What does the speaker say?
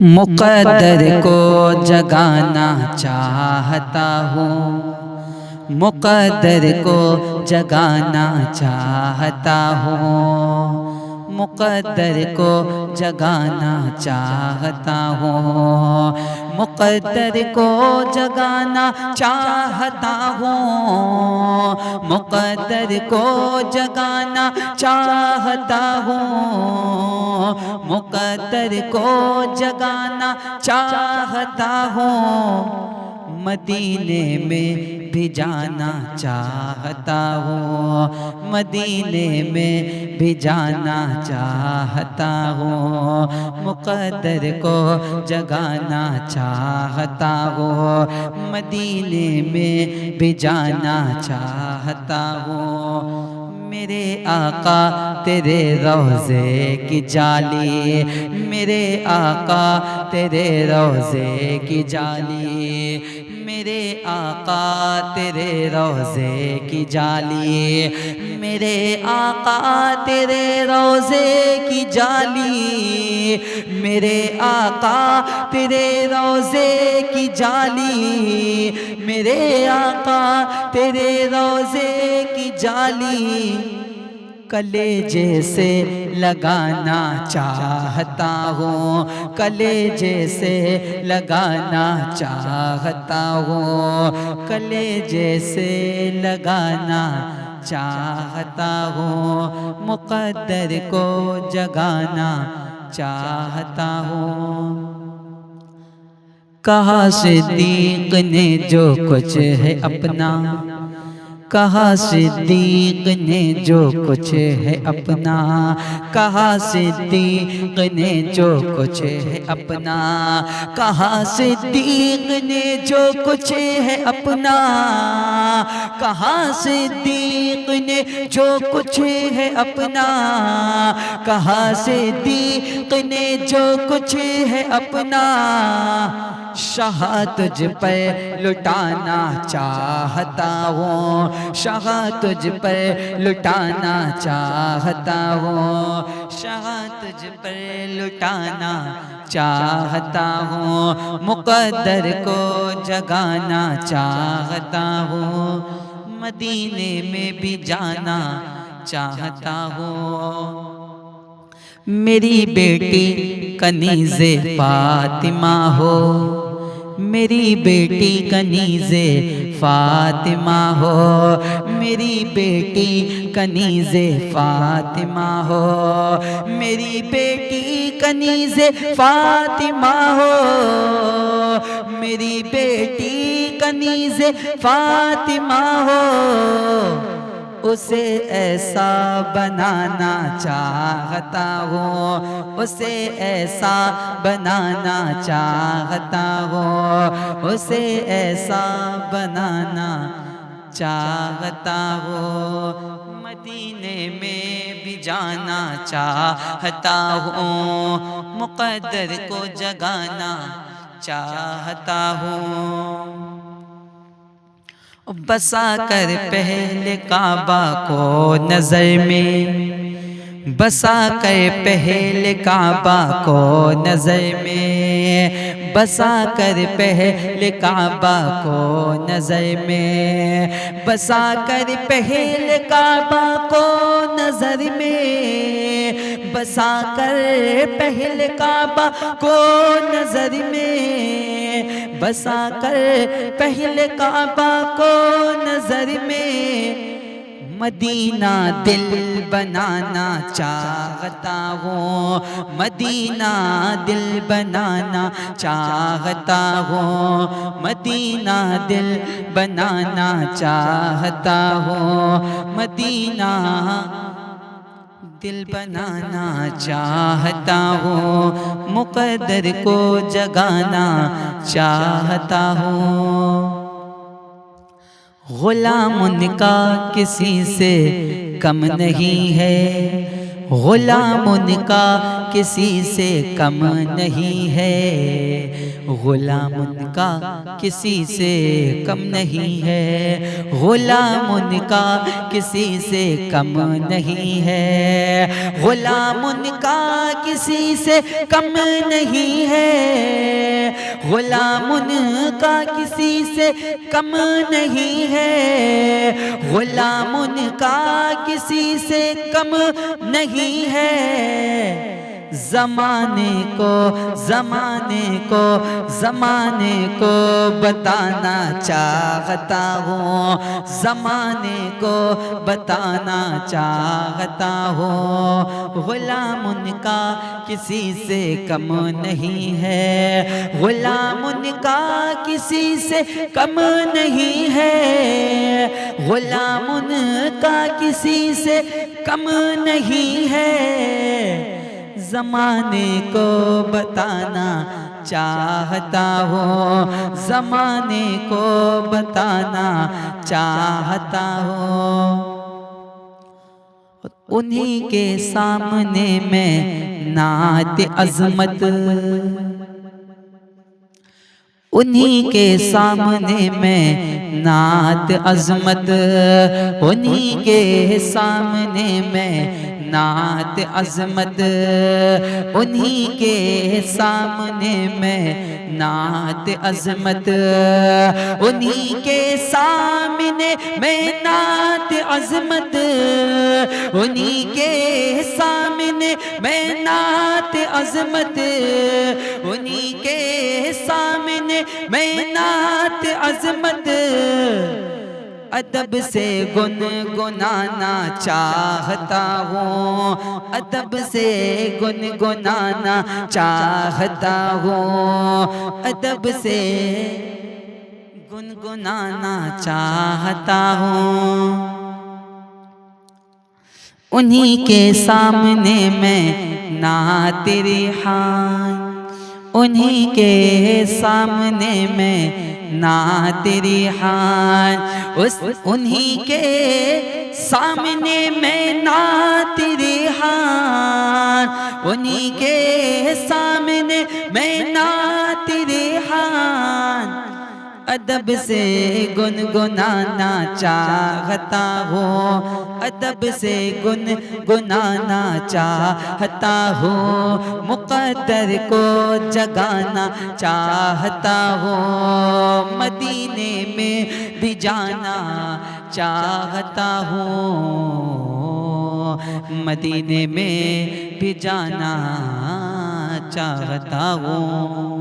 मुक़द्दर को जगाना चाहता हूँ, मुक़द्दर को जगाना चाहता हूँ, मुक़द्दर को जगाना चाहता हूँ, मुक़द्दर को जगाना चाहता हूँ, मुक़द्दर को जगाना चाहता हूँ, मुक़द्दर को जगाना चाहता हूँ, मदीने में भी जाना चाहता हूँ, मदीने में भी जाना चाहता हूँ, मुक़द्दर को जगाना चाहता हूँ, मदीने में भी जाना चाहता हूँ। मेरे आका तेरे रोज़े की जाली, मेरे आका तेरे रोज़े की जाली, मेरे आका तेरे रोज़े की जाली, मेरे आका तेरे रोज़े की जाली, मेरे आका तेरे रोज़े की जाली, मेरे आका तेरे रोज़े की जाली, कलेजे से लगाना चाहता हूँ, कलेजे से लगाना चाहता हूँ, कलेजे से लगाना चाहता हूँ, मुक़द्दर को जगाना चाहता हूँ। कहा सिद्दीक़ ने जो कुछ है अपना, कहा सिद्दीक़ ने जो कुछ है अपना, कहा सिद्दीक़ ने जो कुछ है अपना, कहा सिद्दीक़ ने जो कुछ है अपना, कहा सिद्दीक़ ने जो कुछ है अपना, कहा सिद्दीक़ ने जो कुछ है अपना, शाह तुझ पर लुटाना चाहता हूँ, शाह तुझ पर लुटाना चाहता हूँ, शाह तुझ पर लुटाना चाहता हूँ, मुक़द्दर को जगाना चाहता हूँ, मदीने में भी जाना चाहता हूँ। मेरी बेटी कनीज़े फ़ातिमा हो, मेरी बेटी कनीज़े फ़ातिमा हो, मेरी बेटी कनीज़े फ़ातिमा हो, मेरी बेटी कनीज़े फ़ातिमा हो, मेरी बेटी कनीज़े फ़ातिमा हो, उसे ऐसा बनाना चाहता हूँ, उसे ऐसा बनाना चाहता हूँ, उसे ऐसा बनाना चाहता हूँ, मदीने में भी जाना चाहता हूँ, मुक़द्दर को जगाना चाहता हूँ। बसा कर पहले काबा को नज़र में, बसा कर पहले काबा को नज़र में, बसा कर पहले काबा को नज़र में, बसा कर पहले काबा को नज़र में, बसा कर पहले काबा को नज़र में, बसा कर पहले काबा को नज़र में, मदीना दिल बनाना चाहता हूँ, मदीना दिल बनाना चाहता हूँ, मदीना दिल बनाना चाहता हूँ, मदीना दिल बनाना चाहता हूँ, मुक़द्दर को जगाना चाहता हूँ। ग़ुलाम उनका किसी से कम नहीं है, ग़ुलाम उनका किसी से कम नहीं है, गुलाम उनका किसी से कम नहीं है, गुलाम उनका किसी से कम नहीं है, गुलाम उनका किसी से कम नहीं है, गुलाम उनका किसी से कम नहीं है, गुलाम उनका किसी से कम नहीं है। ज़माने को ज़माने को ज़माने को बताना चाहता हूँ, ज़माने को बताना चाहता हूँ, गुलाम उनका किसी से कम नहीं है, गुलाम उनका किसी से कम नहीं है, गुलाम उनका किसी से कम नहीं है। ज़माने को बताना चाहता हूँ, ज़माने को बताना चाहता हूँ। उन्हीं के सामने मैं नात अज़मत, उन्हीं के सामने मैं नात अज़मत, उन्हीं के सामने मैं नात अज़मत, उन्हीं के सामने मैं नात अज़मत, उन्हीं के सामने मैं नात अज़मत, उन्हीं के सामने मैं नात अज़मत, उन्हीं के सामने मैं नात अज़मत, अदब से गुनगुनाना चाहता हूँ, अदब से गुनगुनाना चाहता हूँ, अदब से गुनगुनाना चाहता हूँ। उन्हीं के सामने मैं नात रिहान, उन्हीं के सामने मैं नात रिहान, उन्हीं के सामने मैं नात रिहान, उन्हीं के सामने मैं नात रिहान, अदब से गुनगुनाना चाहता हूँ, अदब से गुनगुनाना चाहता हूँ, मुक़द्दर को जगाना चाहता हूँ, मदीने में भी जाना चाहता हूँ, मदीने में भी जाना चाहता हूँ।